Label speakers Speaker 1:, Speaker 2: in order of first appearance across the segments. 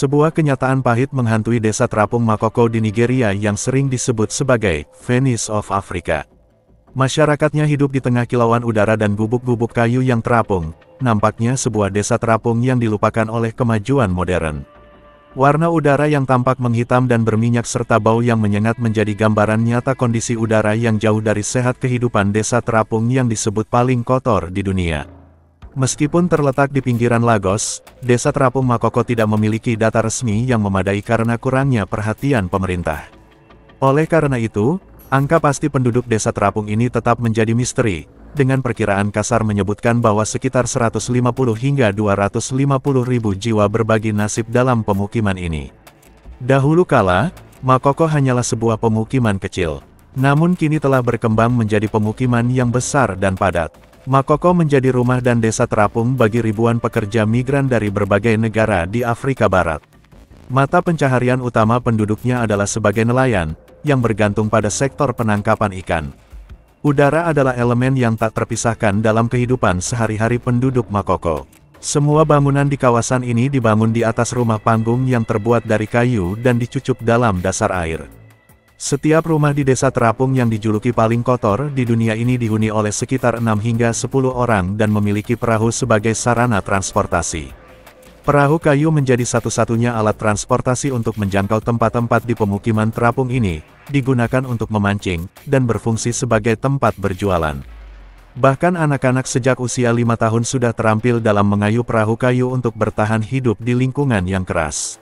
Speaker 1: Sebuah kenyataan pahit menghantui desa terapung Makoko di Nigeria yang sering disebut sebagai Venice of Africa. Masyarakatnya hidup di tengah kilauan udara dan gubuk-gubuk kayu yang terapung, nampaknya sebuah desa terapung yang dilupakan oleh kemajuan modern. Warna udara yang tampak menghitam dan berminyak serta bau yang menyengat menjadi gambaran nyata kondisi udara yang jauh dari sehat kehidupan desa terapung yang disebut paling kotor di dunia. Meskipun terletak di pinggiran Lagos, desa terapung Makoko tidak memiliki data resmi yang memadai karena kurangnya perhatian pemerintah. Oleh karena itu, angka pasti penduduk desa terapung ini tetap menjadi misteri, dengan perkiraan kasar menyebutkan bahwa sekitar 150 hingga 250 ribu jiwa berbagi nasib dalam pemukiman ini. Dahulu kala, Makoko hanyalah sebuah pemukiman kecil, namun kini telah berkembang menjadi pemukiman yang besar dan padat. Makoko menjadi rumah dan desa terapung bagi ribuan pekerja migran dari berbagai negara di Afrika Barat. Mata pencaharian utama penduduknya adalah sebagai nelayan, yang bergantung pada sektor penangkapan ikan. Udara adalah elemen yang tak terpisahkan dalam kehidupan sehari-hari penduduk Makoko. Semua bangunan di kawasan ini dibangun di atas rumah panggung yang terbuat dari kayu dan dicucuk dalam dasar air. Setiap rumah di desa terapung yang dijuluki paling kotor di dunia ini dihuni oleh sekitar 6 hingga 10 orang dan memiliki perahu sebagai sarana transportasi. Perahu kayu menjadi satu-satunya alat transportasi untuk menjangkau tempat-tempat di pemukiman terapung ini, digunakan untuk memancing, dan berfungsi sebagai tempat berjualan. Bahkan anak-anak sejak usia 5 tahun sudah terampil dalam mengayuh perahu kayu untuk bertahan hidup di lingkungan yang keras.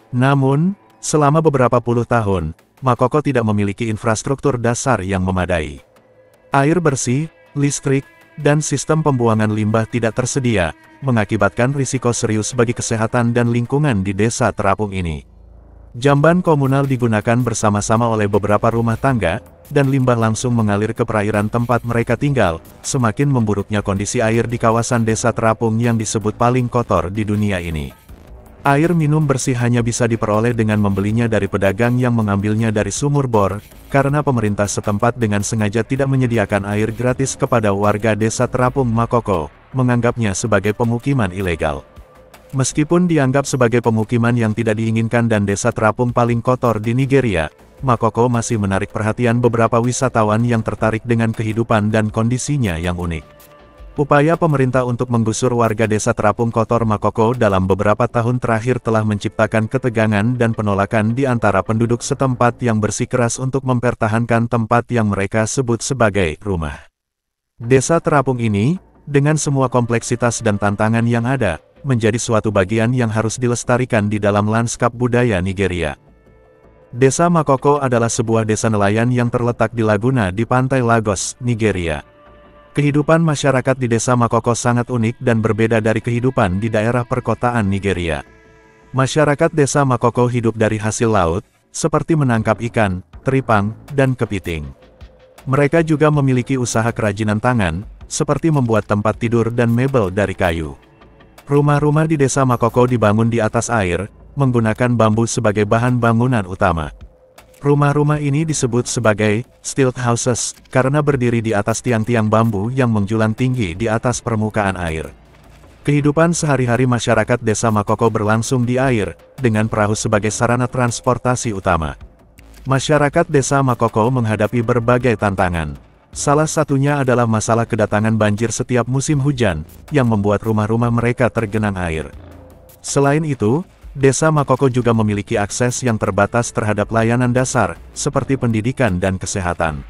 Speaker 1: Namun, selama beberapa puluh tahun, Makoko tidak memiliki infrastruktur dasar yang memadai. Air bersih, listrik, dan sistem pembuangan limbah tidak tersedia, mengakibatkan risiko serius bagi kesehatan dan lingkungan di desa terapung ini. Jamban komunal digunakan bersama-sama oleh beberapa rumah tangga, dan limbah langsung mengalir ke perairan tempat mereka tinggal, semakin memburuknya kondisi air di kawasan desa terapung yang disebut paling kotor di dunia ini. Air minum bersih hanya bisa diperoleh dengan membelinya dari pedagang yang mengambilnya dari sumur bor, karena pemerintah setempat dengan sengaja tidak menyediakan air gratis kepada warga desa terapung Makoko, menganggapnya sebagai pemukiman ilegal. Meskipun dianggap sebagai pemukiman yang tidak diinginkan dan desa terapung paling kotor di Nigeria, Makoko masih menarik perhatian beberapa wisatawan yang tertarik dengan kehidupan dan kondisinya yang unik. Upaya pemerintah untuk menggusur warga desa terapung kotor Makoko dalam beberapa tahun terakhir telah menciptakan ketegangan dan penolakan di antara penduduk setempat yang bersikeras untuk mempertahankan tempat yang mereka sebut sebagai rumah. Desa terapung ini, dengan semua kompleksitas dan tantangan yang ada, menjadi suatu bagian yang harus dilestarikan di dalam lanskap budaya Nigeria. Desa Makoko adalah sebuah desa nelayan yang terletak di Laguna di pantai Lagos, Nigeria. Kehidupan masyarakat di desa Makoko sangat unik dan berbeda dari kehidupan di daerah perkotaan Nigeria. Masyarakat desa Makoko hidup dari hasil laut, seperti menangkap ikan, teripang, dan kepiting. Mereka juga memiliki usaha kerajinan tangan, seperti membuat tempat tidur dan mebel dari kayu. Rumah-rumah di desa Makoko dibangun di atas air, menggunakan bambu sebagai bahan bangunan utama. Rumah-rumah ini disebut sebagai stilt houses, karena berdiri di atas tiang-tiang bambu yang menjulang tinggi di atas permukaan air. Kehidupan sehari-hari masyarakat desa Makoko berlangsung di air, dengan perahu sebagai sarana transportasi utama. Masyarakat desa Makoko menghadapi berbagai tantangan. Salah satunya adalah masalah kedatangan banjir setiap musim hujan, yang membuat rumah-rumah mereka tergenang air. Selain itu, desa Makoko juga memiliki akses yang terbatas terhadap layanan dasar, seperti pendidikan dan kesehatan.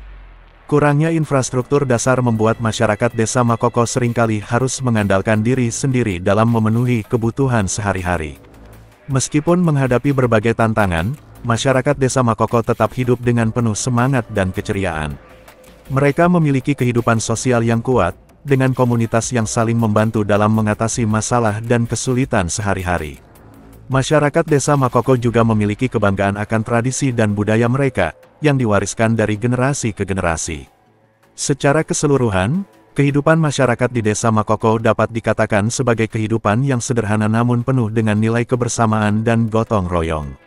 Speaker 1: Kurangnya infrastruktur dasar membuat masyarakat desa Makoko seringkali harus mengandalkan diri sendiri dalam memenuhi kebutuhan sehari-hari. Meskipun menghadapi berbagai tantangan, masyarakat desa Makoko tetap hidup dengan penuh semangat dan keceriaan. Mereka memiliki kehidupan sosial yang kuat, dengan komunitas yang saling membantu dalam mengatasi masalah dan kesulitan sehari-hari. Masyarakat desa Makoko juga memiliki kebanggaan akan tradisi dan budaya mereka, yang diwariskan dari generasi ke generasi. Secara keseluruhan, kehidupan masyarakat di desa Makoko dapat dikatakan sebagai kehidupan yang sederhana namun penuh dengan nilai kebersamaan dan gotong royong.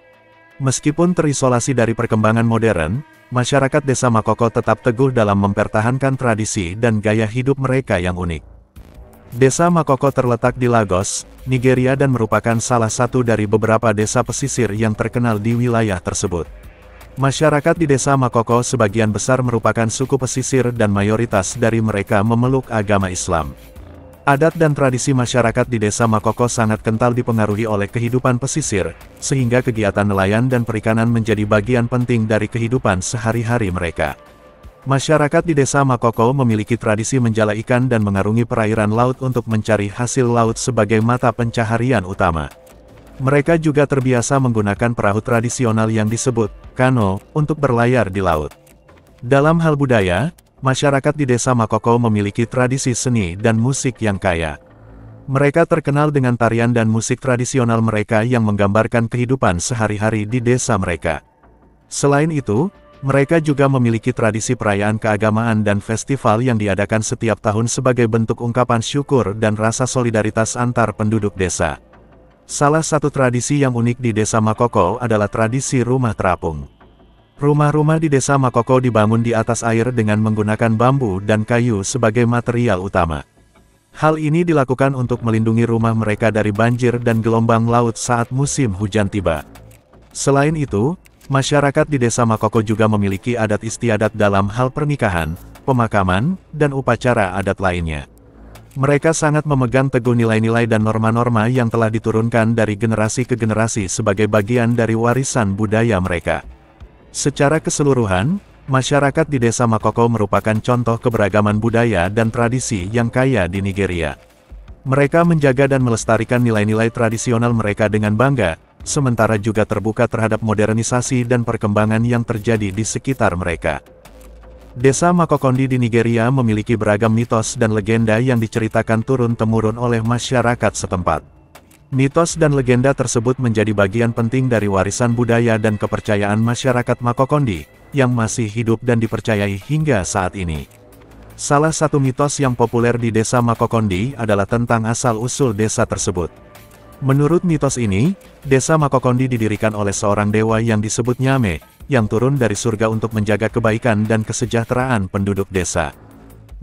Speaker 1: Meskipun terisolasi dari perkembangan modern, masyarakat desa Makoko tetap teguh dalam mempertahankan tradisi dan gaya hidup mereka yang unik. Desa Makoko terletak di Lagos, Nigeria dan merupakan salah satu dari beberapa desa pesisir yang terkenal di wilayah tersebut. Masyarakat di desa Makoko sebagian besar merupakan suku pesisir dan mayoritas dari mereka memeluk agama Islam. Adat dan tradisi masyarakat di desa Makoko sangat kental dipengaruhi oleh kehidupan pesisir, sehingga kegiatan nelayan dan perikanan menjadi bagian penting dari kehidupan sehari-hari mereka. Masyarakat di desa Makoko memiliki tradisi menjala ikan dan mengarungi perairan laut untuk mencari hasil laut sebagai mata pencaharian utama. Mereka juga terbiasa menggunakan perahu tradisional yang disebut kano untuk berlayar di laut. Dalam hal budaya, masyarakat di desa Makoko memiliki tradisi seni dan musik yang kaya. Mereka terkenal dengan tarian dan musik tradisional mereka yang menggambarkan kehidupan sehari-hari di desa mereka. Selain itu, mereka juga memiliki tradisi perayaan keagamaan dan festival yang diadakan setiap tahun sebagai bentuk ungkapan syukur dan rasa solidaritas antar penduduk desa. Salah satu tradisi yang unik di desa Makoko adalah tradisi rumah terapung. Rumah-rumah di desa Makoko dibangun di atas air dengan menggunakan bambu dan kayu sebagai material utama. Hal ini dilakukan untuk melindungi rumah mereka dari banjir dan gelombang laut saat musim hujan tiba. Selain itu, masyarakat di desa Makoko juga memiliki adat istiadat dalam hal pernikahan, pemakaman, dan upacara adat lainnya. Mereka sangat memegang teguh nilai-nilai dan norma-norma yang telah diturunkan dari generasi ke generasi sebagai bagian dari warisan budaya mereka. Secara keseluruhan, masyarakat di desa Makoko merupakan contoh keberagaman budaya dan tradisi yang kaya di Nigeria. Mereka menjaga dan melestarikan nilai-nilai tradisional mereka dengan bangga, sementara juga terbuka terhadap modernisasi dan perkembangan yang terjadi di sekitar mereka. Desa Makokondi di Nigeria memiliki beragam mitos dan legenda yang diceritakan turun-temurun oleh masyarakat setempat. Mitos dan legenda tersebut menjadi bagian penting dari warisan budaya dan kepercayaan masyarakat Makokondi, yang masih hidup dan dipercayai hingga saat ini. Salah satu mitos yang populer di desa Makokondi adalah tentang asal-usul desa tersebut. Menurut mitos ini, desa Makokondi didirikan oleh seorang dewa yang disebut Nyame, yang turun dari surga untuk menjaga kebaikan dan kesejahteraan penduduk desa.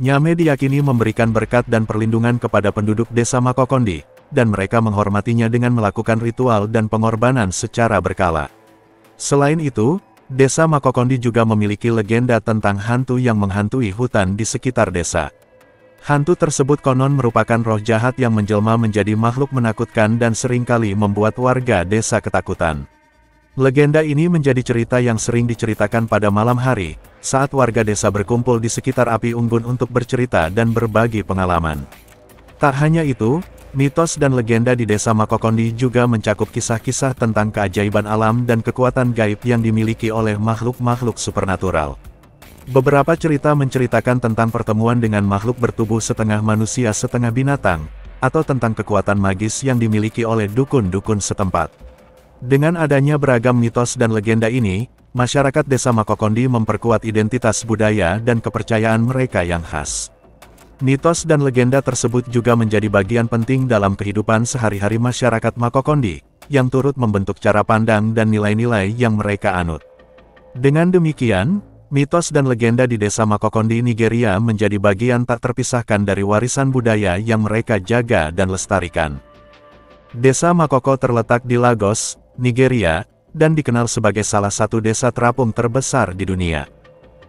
Speaker 1: Nyame diyakini memberikan berkat dan perlindungan kepada penduduk desa Makokondi, dan mereka menghormatinya dengan melakukan ritual dan pengorbanan secara berkala. Selain itu, desa Makokondi juga memiliki legenda tentang hantu yang menghantui hutan di sekitar desa. Hantu tersebut konon merupakan roh jahat yang menjelma menjadi makhluk menakutkan dan seringkali membuat warga desa ketakutan. Legenda ini menjadi cerita yang sering diceritakan pada malam hari, saat warga desa berkumpul di sekitar api unggun untuk bercerita dan berbagi pengalaman. Tak hanya itu, mitos dan legenda di desa Makokondi juga mencakup kisah-kisah tentang keajaiban alam dan kekuatan gaib yang dimiliki oleh makhluk-makhluk supernatural. Beberapa cerita menceritakan tentang pertemuan dengan makhluk bertubuh setengah manusia setengah binatang, atau tentang kekuatan magis yang dimiliki oleh dukun-dukun setempat. Dengan adanya beragam mitos dan legenda ini, masyarakat desa Makokondi memperkuat identitas budaya dan kepercayaan mereka yang khas. Mitos dan legenda tersebut juga menjadi bagian penting dalam kehidupan sehari-hari masyarakat Makokondi, yang turut membentuk cara pandang dan nilai-nilai yang mereka anut. Dengan demikian, mitos dan legenda di desa Makokondi Nigeria menjadi bagian tak terpisahkan dari warisan budaya yang mereka jaga dan lestarikan. Desa Makoko terletak di Lagos, Nigeria, dan dikenal sebagai salah satu desa terapung terbesar di dunia.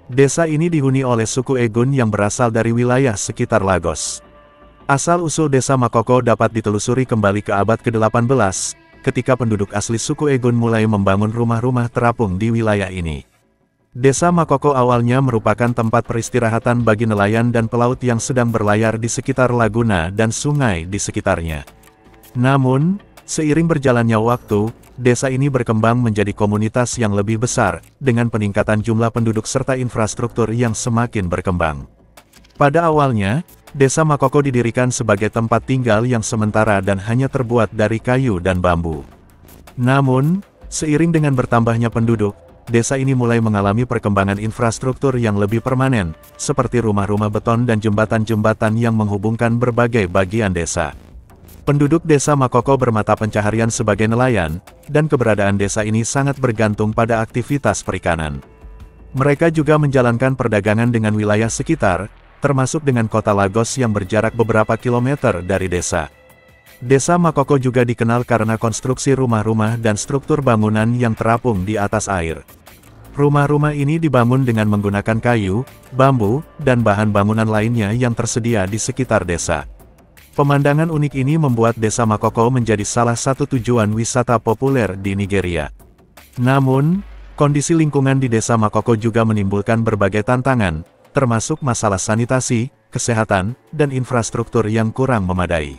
Speaker 1: Desa ini dihuni oleh suku Egun yang berasal dari wilayah sekitar Lagos. Asal-usul desa Makoko dapat ditelusuri kembali ke abad ke-18, ketika penduduk asli suku Egun mulai membangun rumah-rumah terapung di wilayah ini. Desa Makoko awalnya merupakan tempat peristirahatan bagi nelayan dan pelaut yang sedang berlayar di sekitar laguna dan sungai di sekitarnya. Namun, seiring berjalannya waktu, desa ini berkembang menjadi komunitas yang lebih besar, dengan peningkatan jumlah penduduk serta infrastruktur yang semakin berkembang. Pada awalnya, desa Makoko didirikan sebagai tempat tinggal yang sementara dan hanya terbuat dari kayu dan bambu. Namun, seiring dengan bertambahnya penduduk, desa ini mulai mengalami perkembangan infrastruktur yang lebih permanen, seperti rumah-rumah beton dan jembatan-jembatan yang menghubungkan berbagai bagian desa. Penduduk desa Makoko bermata pencaharian sebagai nelayan, dan keberadaan desa ini sangat bergantung pada aktivitas perikanan. Mereka juga menjalankan perdagangan dengan wilayah sekitar, termasuk dengan kota Lagos yang berjarak beberapa kilometer dari desa. Desa Makoko juga dikenal karena konstruksi rumah-rumah dan struktur bangunan yang terapung di atas air. Rumah-rumah ini dibangun dengan menggunakan kayu, bambu, dan bahan bangunan lainnya yang tersedia di sekitar desa. Pemandangan unik ini membuat Desa Makoko menjadi salah satu tujuan wisata populer di Nigeria. Namun, kondisi lingkungan di Desa Makoko juga menimbulkan berbagai tantangan, termasuk masalah sanitasi, kesehatan, dan infrastruktur yang kurang memadai.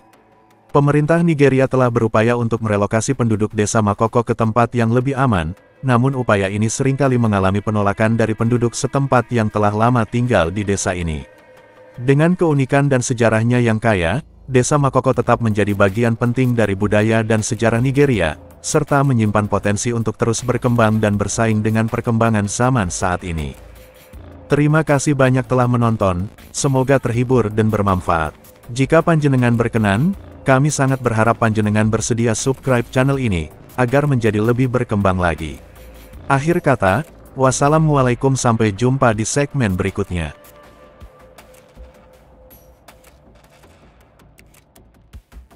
Speaker 1: Pemerintah Nigeria telah berupaya untuk merelokasi penduduk Desa Makoko ke tempat yang lebih aman, namun upaya ini seringkali mengalami penolakan dari penduduk setempat yang telah lama tinggal di desa ini. Dengan keunikan dan sejarahnya yang kaya, Desa Makoko tetap menjadi bagian penting dari budaya dan sejarah Nigeria, serta menyimpan potensi untuk terus berkembang dan bersaing dengan perkembangan zaman saat ini. Terima kasih banyak telah menonton, semoga terhibur dan bermanfaat. Jika panjenengan berkenan, kami sangat berharap panjenengan bersedia subscribe channel ini, agar menjadi lebih berkembang lagi. Akhir kata, wassalamualaikum, sampai jumpa di segmen berikutnya.